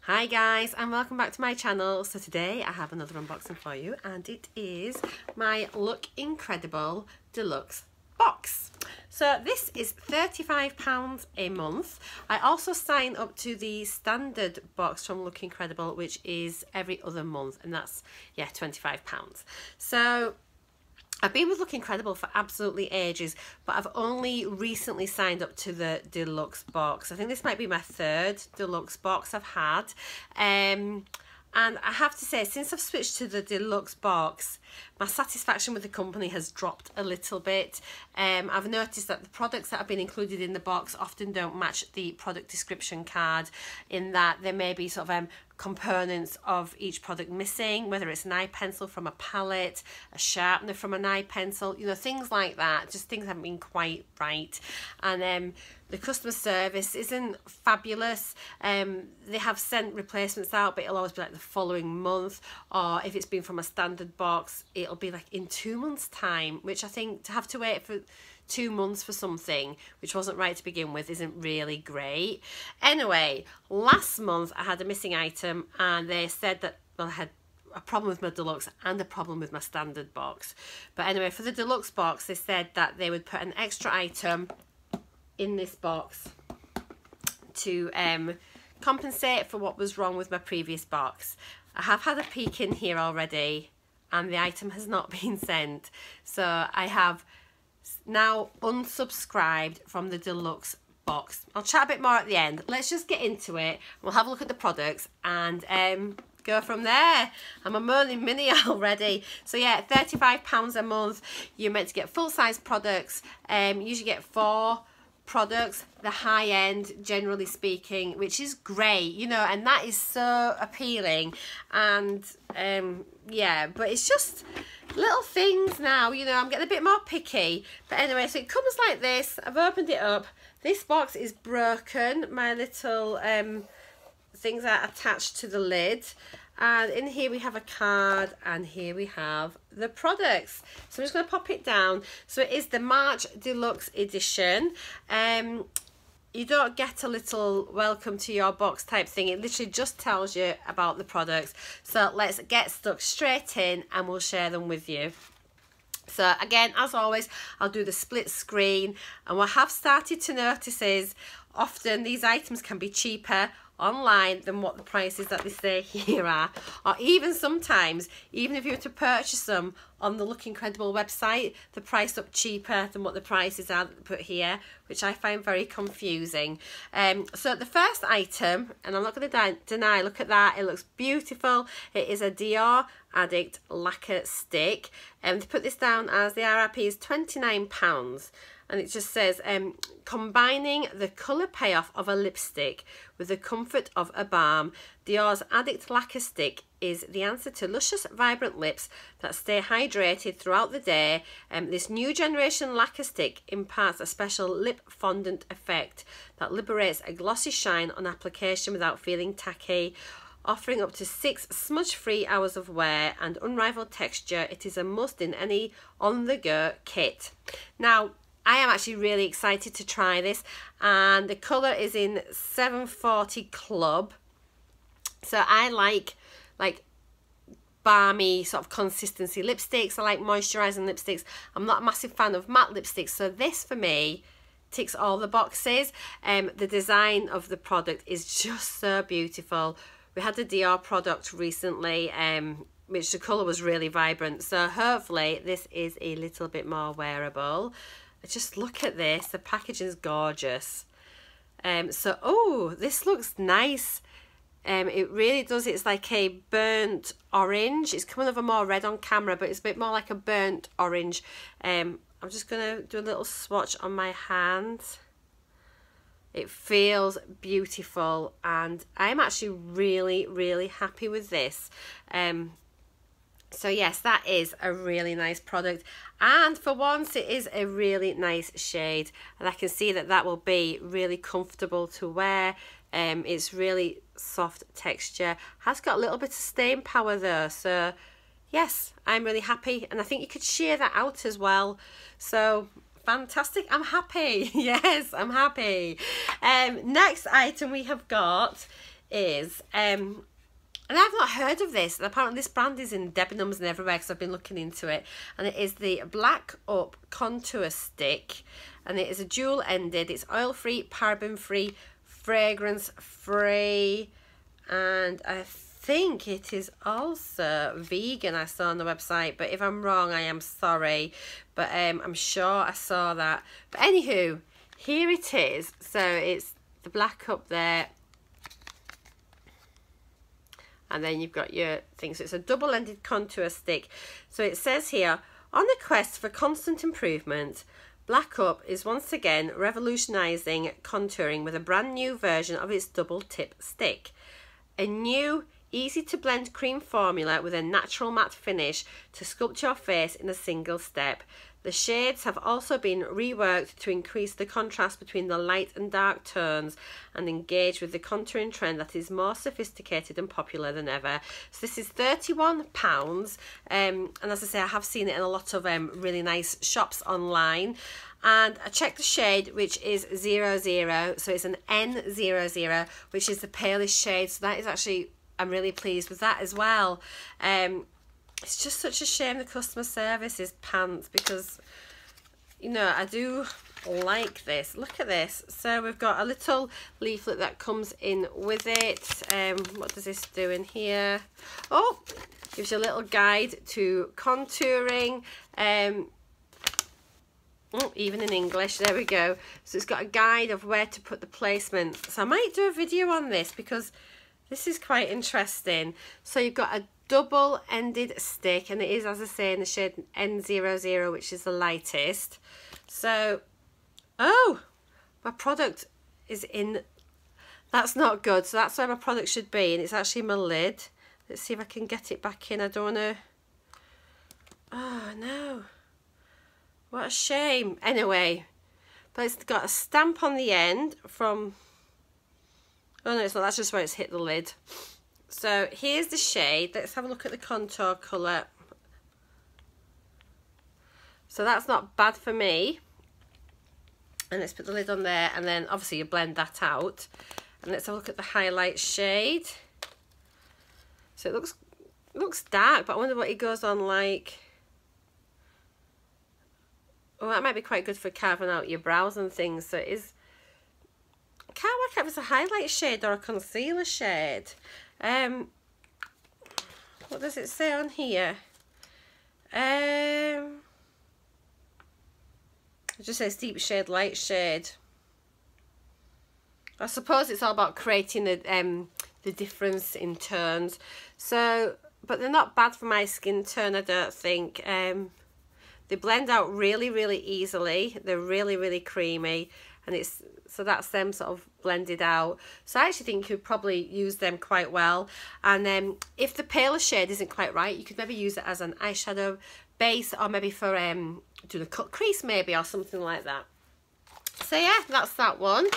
Hi guys, and welcome back to my channel. So today I have another unboxing for you, and it is my Look Incredible Deluxe box. So this is £35 a month. I also sign up to the standard box from Look Incredible, which is every other month, and that's, yeah, £25. So I've been with Look Incredible for absolutely ages, but I've only recently signed up to the deluxe box. I think this might be my third deluxe box I've had. And I have to say, since I've switched to the deluxe box, my satisfaction with the company has dropped a little bit. I've noticed that the products that have been included in the box often don't match the product description card, in that there may be sort of components of each product missing, whether it's an eye pencil from a palette, a sharpener from an eye pencil, you know, things like that. Just things haven't been quite right. And the customer service isn't fabulous. They have sent replacements out, but it'll always be like the following month, or if it's been from a standard box, it'll be like in 2 months' time, which I think to have to wait for 2 months for something which wasn't right to begin with isn't really great. Anyway, last month I had a missing item, and they said that, well, I had a problem with my deluxe and a problem with my standard box. But anyway, for the deluxe box, they said that they would put an extra item in this box to compensate for what was wrong with my previous box. I have had a peek in here already, and the item has not been sent. So I have now unsubscribed from the deluxe box. I'll chat a bit more at the end. Let's just get into it. We'll have a look at the products and go from there. I'm a moaning mini already. So yeah, £35 a month. You're meant to get full-size products. You usually get 4 products, the high end, generally speaking, which is great, you know, and that is so appealing. And yeah, but it's just little things now, you know. I'm getting a bit more picky. But anyway, so it comes like this. I've opened it up. This box is broken. My little things are attached to the lid. And in here we have a card, and here we have the products. So I'm just going to pop it down. So it is the March Deluxe Edition. You don't get a little welcome to your box type thing. It literally just tells you about the products. So let's get stuck straight in, and we'll share them with you. So again, as always, I'll do the split screen. And what I have started to notice is often these items can be cheaper online than what the prices that they say here are, or even sometimes, even if you were to purchase them on the Look Incredible website, the price up cheaper than what the prices are put here, which I find very confusing. So the first item, and I'm not going to deny, look at that, it looks beautiful. It is a Dior Addict lacquer stick, and to put this down as the RRP is £29. And it just says, combining the colour payoff of a lipstick with the comfort of a balm, Dior's Addict Lacquer Stick is the answer to luscious, vibrant lips that stay hydrated throughout the day. This new generation lacquer stick imparts a special lip fondant effect that liberates a glossy shine on application without feeling tacky. Offering up to 6 smudge-free hours of wear and unrivaled texture, it is a must in any on-the-go kit. Now, I am actually really excited to try this, and the colour is in 740 Club. So I like balmy sort of consistency lipsticks. I like moisturising lipsticks. I'm not a massive fan of matte lipsticks, so this for me ticks all the boxes. The design of the product is just so beautiful. We had the Dior product recently, which the colour was really vibrant. So hopefully this is a little bit more wearable. Just look at this, the packaging is gorgeous. So, oh, this looks nice. It really does. It's like a burnt orange. It's coming over more red on camera, but it's a bit more like a burnt orange. I'm just going to do a little swatch on my hand. It feels beautiful, and I'm actually really, really happy with this. So yes, that is a really nice product, and for once it is a really nice shade, and I can see that that will be really comfortable to wear. It's really soft texture, has got a little bit of staying power though, so yes, I'm really happy, and I think you could sheer that out as well. So fantastic, I'm happy. Yes, I'm happy. Next item we have got is, and I've not heard of this, and apparently this brand is in Debenhams and everywhere because I've been looking into it, and it is the Black Up Contour Stick, and it is a dual-ended, it's oil-free, paraben-free, fragrance-free, and I think it is also vegan, I saw on the website, but if I'm wrong I am sorry, but I'm sure I saw that. But anywho, here it is. So it's the black up there, and then you've got your thing. So it's a double-ended contour stick. So it says here, on a quest for constant improvement, Black Up is once again revolutionising contouring with a brand new version of its double tip stick. A new, easy to blend cream formula with a natural matte finish to sculpt your face in a single step. The shades have also been reworked to increase the contrast between the light and dark tones and engage with the contouring trend that is more sophisticated and popular than ever. So this is £31, and as I say, I have seen it in a lot of really nice shops online. And I checked the shade, which is 00, so it's an N00, which is the palest shade. So that is actually, I'm really pleased with that as well. It's just such a shame the customer service is pants, because, you know, I do like this. Look at this. So we've got a little leaflet that comes in with it. What does this do in here? Oh, gives you a little guide to contouring. Even in English, there we go. So it's got a guide of where to put the placement. So I might do a video on this because this is quite interesting. So you've got a double-ended stick, and it is, as I say, in the shade N00, which is the lightest. So, oh, my product is in, that's not good. So that's where my product should be, and it's actually my lid. Let's see if I can get it back in. I don't want to, oh no, what a shame. Anyway, but it's got a stamp on the end from, oh no, it's not, that's just where it's hit the lid. So here's the shade. Let's have a look at the contour colour. So that's not bad for me. And let's put the lid on there, and then obviously you blend that out. And let's have a look at the highlight shade. So it looks dark, but I wonder what it goes on like. Oh, that might be quite good for carving out your brows and things. So it is, I can't work out if it's a highlight shade or a concealer shade. What does it say on here? It just says deep shade, light shade. I suppose it's all about creating the difference in tones. So, but they're not bad for my skin tone, I don't think. They blend out really, really easily. They're really, really creamy, and it's, so that's them sort of blended out. So I actually think you could probably use them quite well. And if the paler shade isn't quite right, you could maybe use it as an eyeshadow base, or maybe for doing a cut crease maybe, or something like that. So yeah, that's that one.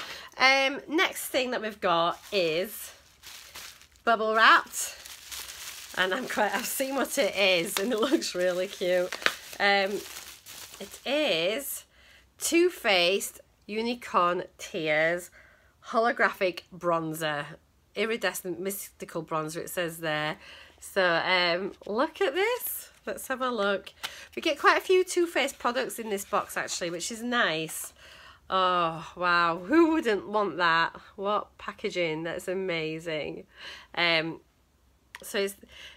Next thing that we've got is bubble wrapped, and I've seen what it is, and it looks really cute. It is Too Faced Unicorn Tears holographic bronzer, iridescent mystical bronzer, it says there. So look at this, let's have a look. We get quite a few Too Faced products in this box actually, which is nice. Oh wow, who wouldn't want that? What packaging, that's amazing. So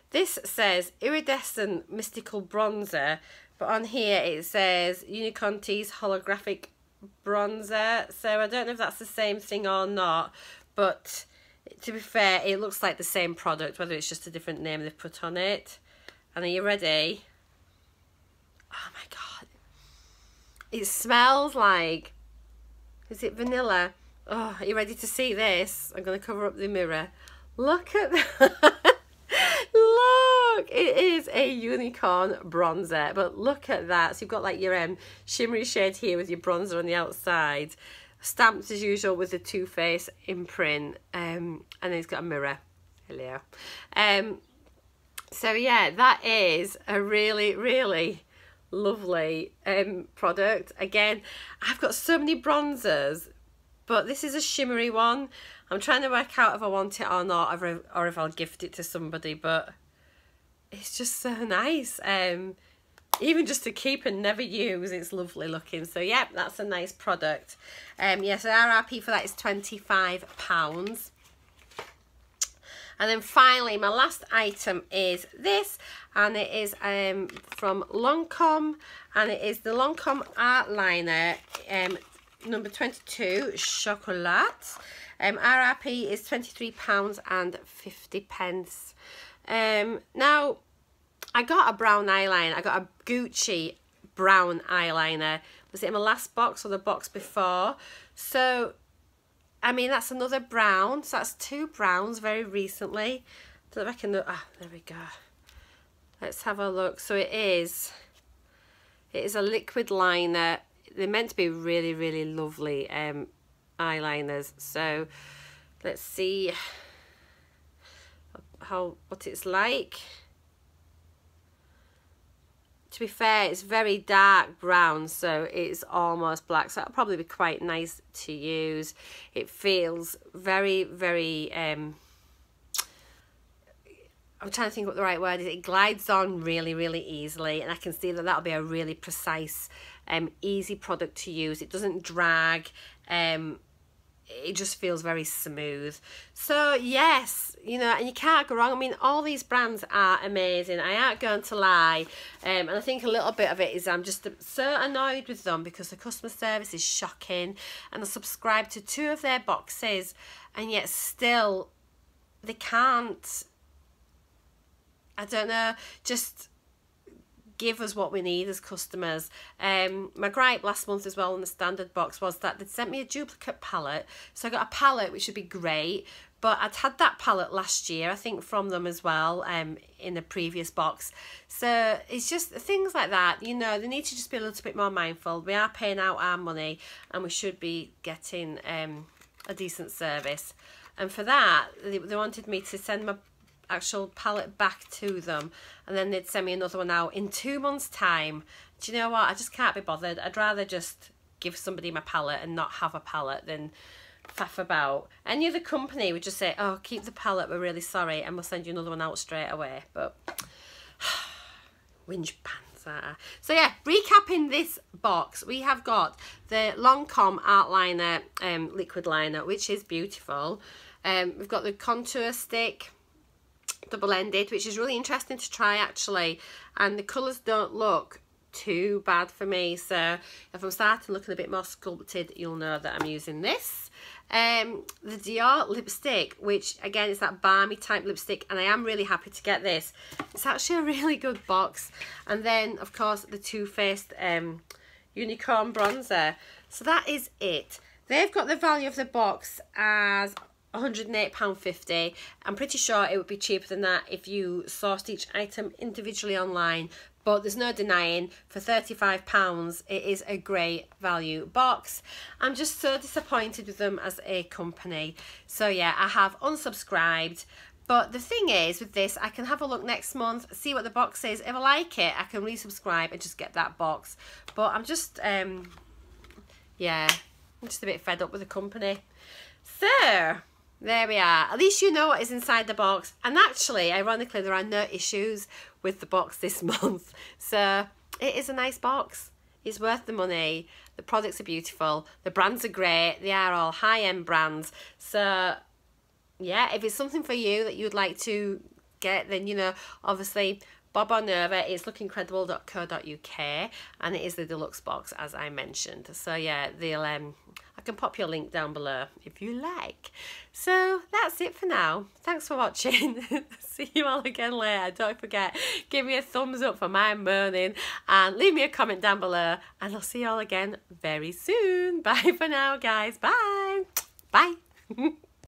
this says iridescent mystical bronzer, but on here it says Unicorn Tears holographic bronzer. So I don't know if that's the same thing or not, but to be fair, it looks like the same product, whether it's just a different name they've put on it. And are you ready? Oh my god, it smells like, is it vanilla? Oh, are you ready to see this? I'm going to cover up the mirror. Look at that. Look, it is a unicorn bronzer, but look at that. So you've got like your shimmery shade here with your bronzer on the outside, stamped as usual with the Too Faced imprint, and then it's got a mirror. Hello. So yeah, that is a really, really lovely product. Again, I've got so many bronzers, but this is a shimmery one. I'm trying to work out if I want it or not, or if I'll gift it to somebody, but it's just so nice. Even just to keep and never use, it's lovely looking. So yeah, that's a nice product. Yeah, so RRP for that is £25. And then finally, my last item is this, and it is from Lancome, and it is the Lancome Art Liner, number 22, Chocolat. RRP is £23.50. Now, I got a brown eyeliner. I got a Gucci brown eyeliner. Was it in my last box or the box before? So, I mean, that's another brown. So that's 2 browns very recently. So I can, there we go. Let's have a look. So it is a liquid liner. They're meant to be really, really lovely eyeliners. So let's see what it's like. To be fair, it's very dark brown, so it's almost black, so that'll probably be quite nice to use. It feels very, very, I'm trying to think what the right word is. It glides on really, really easily, and I can see that that'll be a really precise, easy product to use. It doesn't drag, it just feels very smooth. So yes, you know, and you can't go wrong. I mean, all these brands are amazing. I aren't going to lie. And I think a little bit of it is I'm just so annoyed with them because the customer service is shocking, and I subscribe to 2 of their boxes, and yet still they can't, I don't know, just give us what we need as customers. My gripe last month as well in the standard box was that they'd sent me a duplicate palette. So I got a palette which would be great, but I'd had that palette last year, I think, from them as well, in the previous box. So it's just things like that, you know, they need to just be a little bit more mindful. We are paying out our money and we should be getting a decent service. And for that, they wanted me to send my actual palette back to them, and then they'd send me another one out in 2 months' time. Do you know what? I just can't be bothered. I'd rather just give somebody my palette and not have a palette than faff about. Any other company would just say, oh, keep the palette, we're really sorry, and we'll send you another one out straight away. But whinge pants are. So yeah, recapping this box, we have got the Lancome Art Liner liquid liner, which is beautiful. We've got the contour stick, double-ended, which is really interesting to try actually, and the colours don't look too bad for me. So if I'm starting looking a bit more sculpted, you'll know that I'm using this. The Dior lipstick, which again is that balmy type lipstick, and I am really happy to get this. It's actually a really good box. And then of course the Too Faced unicorn bronzer. So that is it. They've got the value of the box as £108.50. I'm pretty sure it would be cheaper than that if you sourced each item individually online, but there's no denying, for £35 it is a great value box. I'm just so disappointed with them as a company. So yeah, I have unsubscribed. But the thing is, with this, I can have a look next month, see what the box is. If I like it, I can resubscribe and just get that box. But I'm just, yeah, I'm just a bit fed up with the company. So there we are. At least you know what is inside the box. And actually, ironically, there are no issues with the box this month. So it is a nice box. It's worth the money. The products are beautiful. The brands are great. They are all high-end brands. So yeah, if it's something for you that you'd like to get, then, you know, obviously bob on over. It's lookincredible.co.uk, and it is the deluxe box, as I mentioned. So yeah, they'll I can pop your link down below if you like. So that's it for now. Thanks for watching. See you all again later. Don't forget, give me a thumbs up for my moaning, and leave me a comment down below, and I'll see you all again very soon. Bye for now, guys. Bye. Bye.